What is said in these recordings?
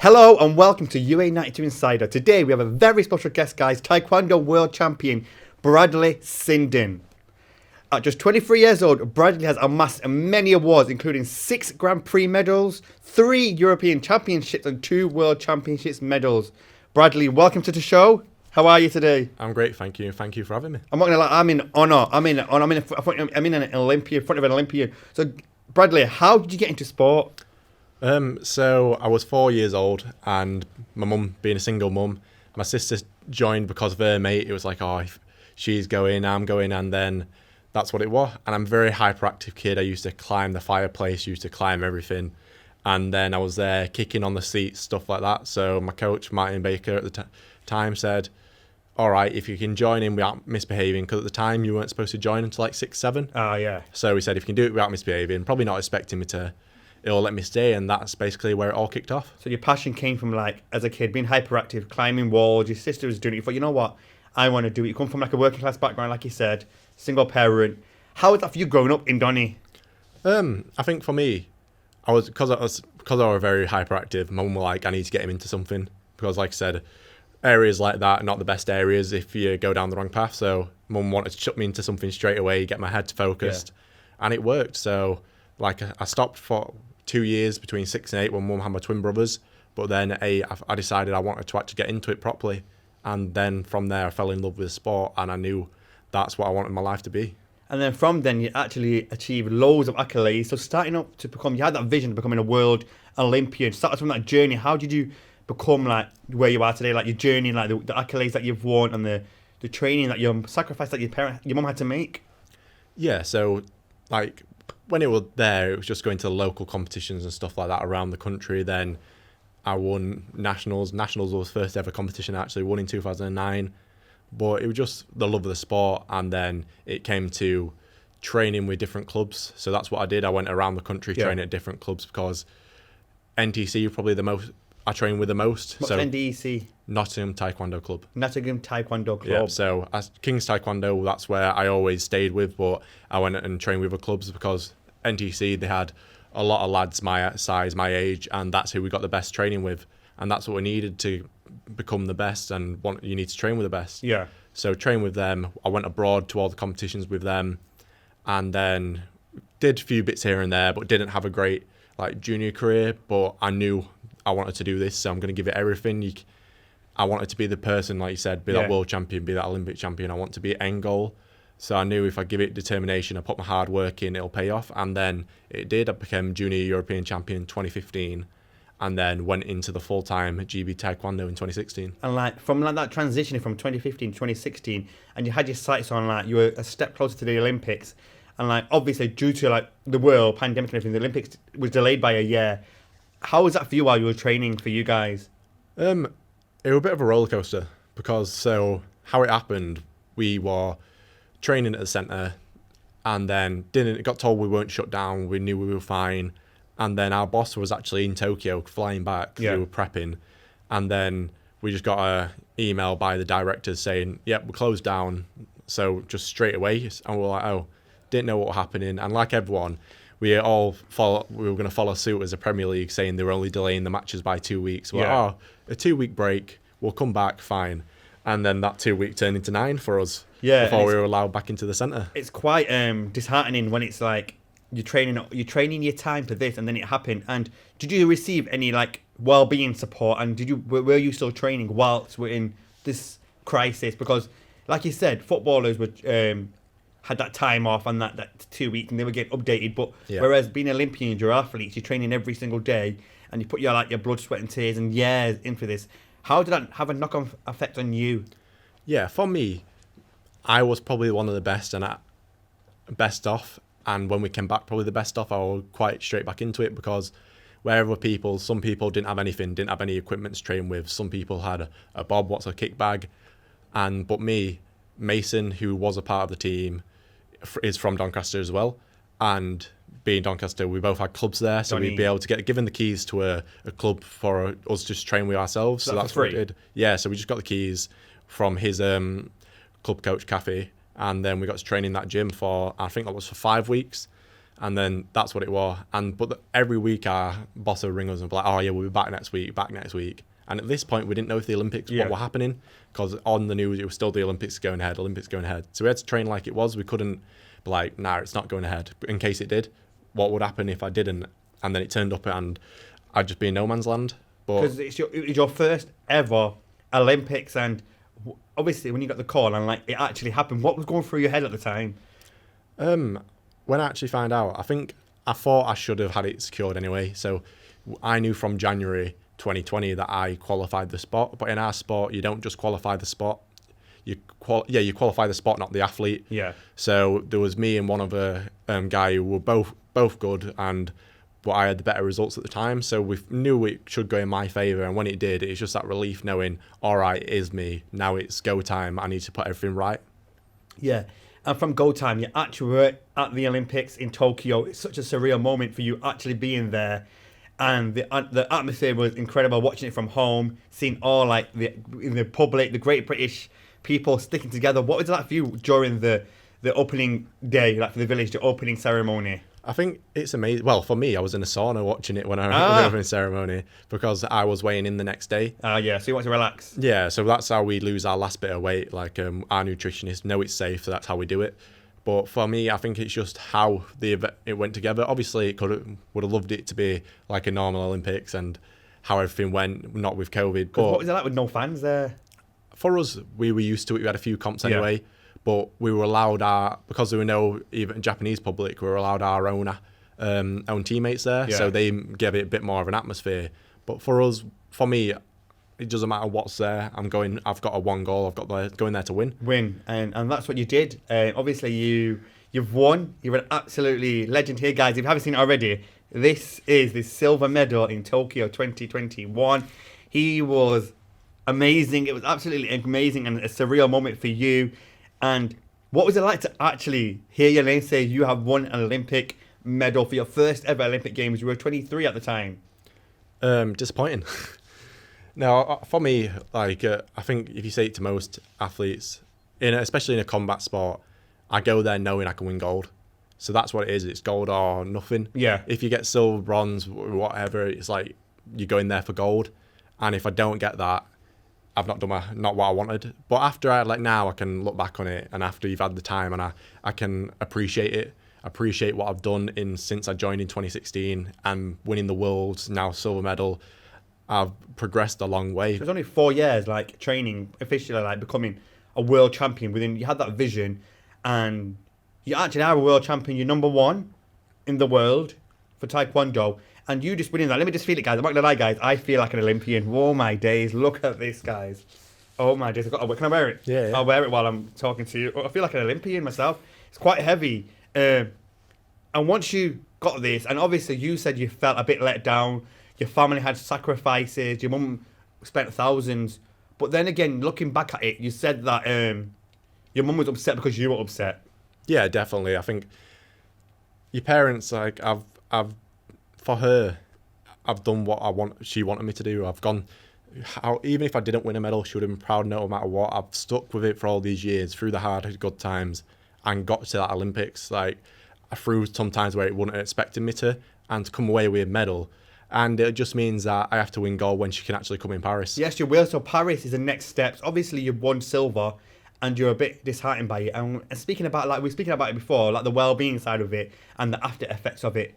Hello and welcome to UA92 Insider. Today we have a very special guest, guys, Taekwondo World Champion Bradley Sinden. At just 23 years old, Bradley has amassed many awards, including 6 Grand Prix medals, 3 European Championships and 2 World Championships medals. Bradley, welcome to the show. How are you today? I'm great, thank you. Thank you for having me. I'm not gonna lie, I'm in honour. I'm in an Olympian, in front of an Olympian. So, Bradley, how did you get into sport? So I was 4 years old, and my mum, being a single mum, my sister joined because of her mate. It was like, oh, if she's going, I'm going, and then that's what it was. And I'm a very hyperactive kid. I used to climb the fireplace, used to climb everything, and then I was there kicking on the seats, stuff like that. So my coach, Martin Baker, at the time said, all right, if you can join in without misbehaving, because at the time you weren't supposed to join until like 6, 7. Oh, yeah. So he said, if you can do it without misbehaving, probably not expecting me to, it'll let me stay, and that's basically where it all kicked off. So your passion came from, like, as a kid, being hyperactive, climbing walls. Your sister was doing it. You thought, you know what, I want to do it. You come from like a working class background, like you said, single parent. How was that for you growing up in Donny? I think for me, because I was very hyperactive. My mum was like, I need to get him into something, because like I said, areas like that are not the best areas if you go down the wrong path. So mum wanted to chuck me into something straight away, get my head focused, and it worked. So like I stopped for 2 years between 6 and 8 when mum had my twin brothers, but then I decided I wanted to actually get into it properly, and then from there I fell in love with the sport, and I knew that's what I wanted my life to be. And then from then, you actually achieved loads of accolades. So starting up to become, you had that vision of becoming a world Olympian. Started from that journey. How did you become like where you are today? Like your journey, like the accolades that you've won, and the training that your sacrifice that your mum had to make. Yeah, so like when it was there, it was just going to local competitions and stuff like that around the country. Then I won nationals. Nationals was the first ever competition I actually won in 2009. But it was just the love of the sport, and then it came to training with different clubs. So that's what I did. I went around the country training at different clubs, because NTC was probably the most I trained with the most. What's NDEC? Nottingham Taekwondo Club. Nottingham Taekwondo Club. Yeah, so as King's Taekwondo, that's where I always stayed with, but I went and trained with the clubs because NTC, they had a lot of lads my size, my age, and that's who we got the best training with. And that's what we needed to become the best, and you need to train with the best. Yeah. So train with them. I went abroad to all the competitions with them, and then did a few bits here and there, but didn't have a great like junior career. But I knew I wanted to do this, so I'm going to give it everything. I wanted to be the person, like you said, be that world champion, be that Olympic champion. I want to be end goal. So I knew if I give it determination, I put my hard work in, it'll pay off. And then it did. I became junior European champion in 2015. And then went into the full-time GB Taekwondo in 2016. And like from like that transition from 2015 to 2016, and you had your sights on like you were a step closer to the Olympics, and like obviously due to like the world pandemic and everything, the Olympics was delayed by a year. How was that for you while you were training for you guys? It was a bit of a roller coaster, because so how it happened, we were training at the centre, and then got told we weren't shut down. We knew we were fine. And then our boss was actually in Tokyo flying back. We were prepping. And then we just got an email by the directors saying, yep, we're closed down. So just straight away. And we're like, oh, didn't know what was happening. And like everyone, we were going to follow suit as a Premier League, saying they were only delaying the matches by 2 weeks. We're like, oh, a 2-week break. We'll come back, fine. And then that 2 week turned into 9 for us before we were allowed back into the centre. It's quite disheartening when it's like, you're training your time for this, and then it happened. And did you receive any like well-being support? And were you still training whilst we're in this crisis? Because, like you said, footballers were had that time off and that 2 weeks, and they were getting updated. But whereas being Olympians, you're athletes, you're training every single day, and you put your blood, sweat, and tears and years into this. How did that have a knock-on effect on you? Yeah, for me, I was probably one of the best and best off. And when we came back, probably the best off, I was quite straight back into it, because some people didn't have anything, didn't have any equipment to train with. Some people had a bob, what's a kick bag. But me, Mason, who was a part of the team, is from Doncaster as well. And being Doncaster, we both had clubs there. So we'd be able to get given the keys to a club for us just to train with ourselves. So that's what we did. Yeah, so we just got the keys from his club coach, Cafe. And then we got to train in that gym for, I think that was for 5 weeks. And then that's what it was. But every week our boss would ring us and be like, oh yeah, we'll be back next week. And at this point, we didn't know if the Olympics what were happening, because on the news it was still the Olympics going ahead. So we had to train like it was. We couldn't be like, nah, it's not going ahead. But in case it did, what would happen if I didn't? And then it turned up and I'd just be in no man's land. Because it was your first ever Olympics, and obviously when you got the call and like it actually happened, what was going through your head at the time? When I actually found out, I thought I should have had it secured anyway. So I knew from January 2020 that I qualified the spot. But in our sport, you don't just qualify the spot. You qualify the spot, not the athlete. Yeah. So there was me and one other guy who were both good, but I had the better results at the time. So we knew it should go in my favour. And when it did, it's just that relief knowing, all right, it is me. Now it's go time. I need to put everything right. Yeah. And from go time, you actually were at the Olympics in Tokyo. It's such a surreal moment for you actually being there. And the atmosphere was incredible, watching it from home, seeing all like the public, the great British people sticking together. What was it like for you during the opening day, like for the village, the opening ceremony? I think it's amazing. Well, for me, I was in a sauna watching it when I was in the opening ceremony because I was weighing in the next day. Yeah, so you want to relax? Yeah, so that's how we lose our last bit of weight. Like our nutritionists know it's safe, so that's how we do it. But for me, I think it's just how it went together. Obviously, would have loved it to be like a normal Olympics and how everything went, not with COVID. But what was it like with no fans there? For us, we were used to it. We had a few comps anyway. Yeah. But we were allowed because there were no even Japanese public, we were allowed our own teammates there. Yeah. So they gave it a bit more of an atmosphere. But for me, it doesn't matter what's there. I've got one goal. I've got going there to win. And that's what you did. Obviously, you've won. You're an absolutely legend here, guys. If you haven't seen it already, this is the silver medal in Tokyo 2021. He was amazing. It was absolutely amazing and a surreal moment for you. And what was it like to actually hear your name say you have won an Olympic medal for your first ever Olympic Games? You were 23 at the time. Disappointing. No, for me, I think if you say it to most athletes, especially in a combat sport, I go there knowing I can win gold. So that's what it is. It's gold or nothing. Yeah. If you get silver, bronze, whatever, it's like you go in there for gold. And if I don't get that, I've not done not what I wanted. But after now I can look back on it, and after you've had the time, and I can appreciate what I've done since I joined in 2016 and winning the Worlds, now silver medal. I've progressed a long way. So it's only 4 years, like training officially, like becoming a world champion. You had that vision, and you actually are a world champion. You're number 1 in the world for Taekwondo, and you just winning that. Let me just feel it, guys. I'm not gonna lie, guys. I feel like an Olympian. Oh my days! Look at this, guys. Oh my days! Can I wear it? Yeah. I'll wear it while I'm talking to you. I feel like an Olympian myself. It's quite heavy. And once you got this, and obviously you said you felt a bit let down. Your family had sacrifices. Your mum spent thousands. But then again, looking back at it, you said that your mum was upset because you were upset. Yeah, definitely. I think your parents, like, for her, I've done what she wanted me to do. Even if I didn't win a medal, she would have been proud no matter what. I've stuck with it for all these years, through the hard, good times, and got to that Olympics, like, through some times where it wouldn't have expected me to, and to come away with a medal. And it just means that I have to win gold when she can actually come in Paris. Yes, you will. So Paris is the next steps. Obviously, you've won silver, and you're a bit disheartened by it. And we were speaking about it before, like the well-being side of it and the after effects of it.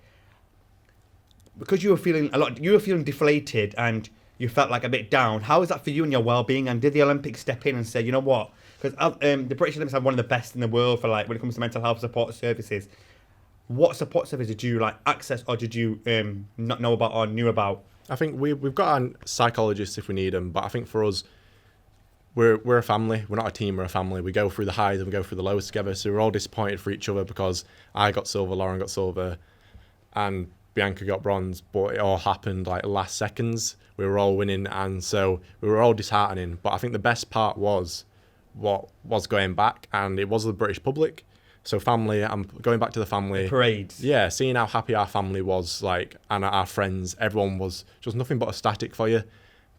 Because you were feeling deflated and you felt like a bit down. How is that for you and your well-being? And did the Olympics step in and say, you know what? Because the British Olympics have one of the best in the world for when it comes to mental health support services. What support service did you access, or did you not know about or knew about? I think we've got a psychologist if we need them, but I think for us, we're a family. We're not a team, we're a family. We go through the highs and we go through the lows together. So we're all disappointed for each other because I got silver, Lauren got silver, and Bianca got bronze, but it all happened like last seconds. We were all winning, and so we were all disheartening. But I think the best part was what was going back, and it was the British public. So family, I'm going back to the family. The parades. Yeah, seeing how happy our family was, and our friends, everyone was just nothing but ecstatic for you.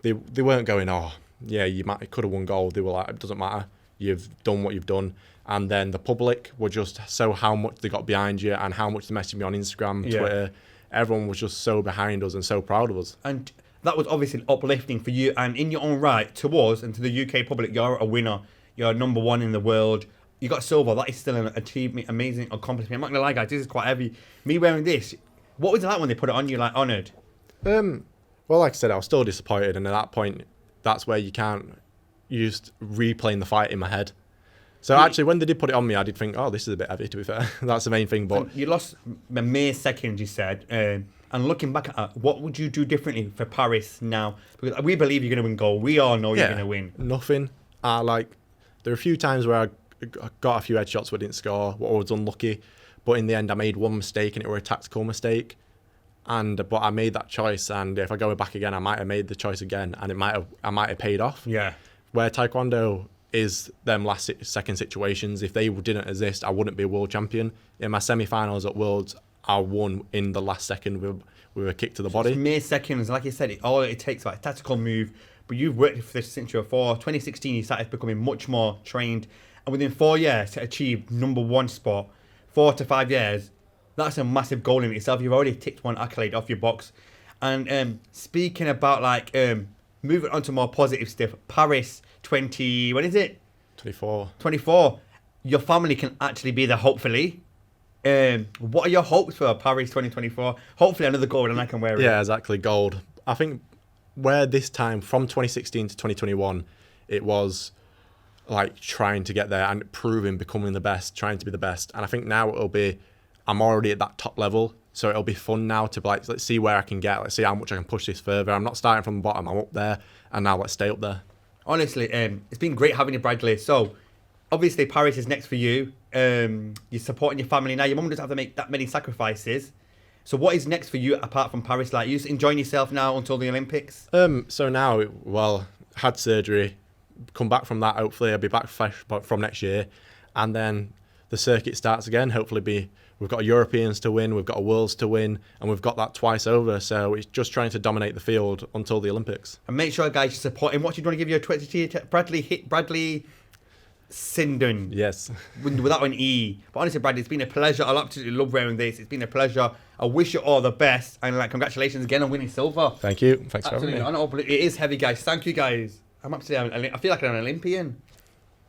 They weren't going, oh, yeah, you could have won gold. They were like, it doesn't matter. you've done what you've done. And then the public were just so how much they got behind you and how much they messaged me on Instagram, Twitter. Everyone was just so behind us and so proud of us. And that was obviously uplifting for you. And in your own right, to us and to the UK public, you're a winner. You're number one in the world. You got silver. That is still an achievement, amazing accomplishment. I'm not going to lie, guys. This is quite heavy. Me wearing this, what was it like when they put it on you, like, honoured? Well, like I said, I was still disappointed. And at that point, that's where you just replaying the fight in my head. So actually, when they did put it on me, I did think, oh, this is a bit heavy, to be fair. That's the main thing. But and you lost a mere seconds, you said. And looking back at that, what would you do differently for Paris now? Because we believe you're going to win gold. We all know you're going to win. Nothing. There are a few times where I got a few headshots but didn't score. What I was unlucky. But in the end, I made one mistake and it was a tactical mistake. But I made that choice. And if I go back again, I might have made the choice again. And I might have paid off. Yeah. Where Taekwondo is them second situations. If they didn't exist, I wouldn't be a world champion. In my semi-finals at Worlds, I won in the last second with a kick to the body. It's mere seconds, like you said, all it takes like a tactical move. But you've worked for this since you were 4. 2016, you started becoming much more trained, and within 4 years to achieve number 1 spot, 4 to 5 years, that's a massive goal in itself. You've already ticked one accolade off your box. And speaking about moving on to more positive stuff, Paris 20, when is it? 24. Your family can actually be there, hopefully. What are your hopes for Paris 2024? Hopefully another gold and I can wear it. Yeah, exactly, gold. I think where this time, from 2016 to 2021, it was like trying to get there and proving, becoming the best, trying to be the best. And I think now I'm already at that top level. So it'll be fun now to let's see where I can get. Let's see how much I can push this further. I'm not starting from the bottom. I'm up there. And now let's stay up there. Honestly, it's been great having you, Bradley. So, obviously, Paris is next for you. You're supporting your family now. Your mum doesn't have to make that many sacrifices. So, what is next for you apart from Paris? Like, you just enjoying yourself now until the Olympics? So now, had surgery. Come back from that. Hopefully, I'll be back fresh from next year. And then the circuit starts again. Hopefully, we've got a Europeans to win, we've got a Worlds to win, and we've got that twice over. So it's just trying to dominate the field until the Olympics. And make sure, guys, you support him. What do you want to give your Twitter to? Bradley Sinden. Yes. Without an E. But honestly, Bradley, it's been a pleasure. I absolutely love wearing this. It's been a pleasure. I wish you all the best. And congratulations again on winning silver. Thank you. Thanks for having me. It is heavy, guys. Thank you, guys. I feel like I'm an Olympian.